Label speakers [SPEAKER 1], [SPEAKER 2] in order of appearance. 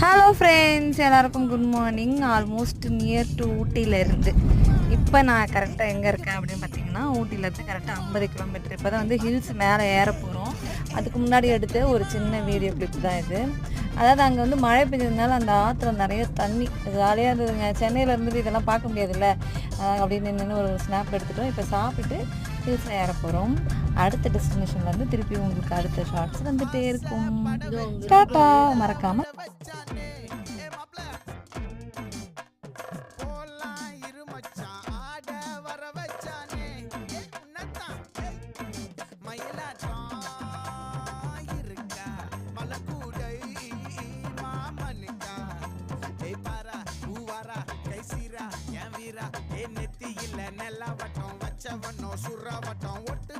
[SPEAKER 1] Hello friends, எல்லாருக்கும் good morning. Almost near to ஊட்டியிலேருந்து இப்போ நான் கரெக்டாக எங்கே இருக்கேன் அப்படின்னு பார்த்தீங்கன்னா, ஊட்டியிலேருந்து கரெக்டாக 50 கிலோமீட்டர். இப்போ தான் வந்து ஹில்ஸ் மேலே ஏற போகிறோம். அதுக்கு முன்னாடி எடுத்த ஒரு சின்ன வீடியோ கிளிப் தான் இது. அதாவது அங்கே வந்து மழை பெஞ்சதுனால அந்த ஆற்றுல நிறைய தண்ணி ஜாலியாக இருந்ததுங்க. சென்னையில் இருந்துட்டு இதெல்லாம் பார்க்க முடியாதுல்ல, அப்படின்னு நின்று ஒரு ஸ்னாப் எடுத்துட்டோம். இப்போ சாப்பிட்டுட்டு ஹில்ஸில் ஏற போகிறோம். அடுத்த டெஸ்டினேஷன்லேருந்து திருப்பி உங்களுக்கு அடுத்த ஷார்ட்ஸ் வந்துகிட்டே இருக்கும். டாட்டா, மறக்காமல்
[SPEAKER 2] நெத்தியில நெல்ல வட்டம் வச்சவனோ சுர வட்டம் ஒட்டு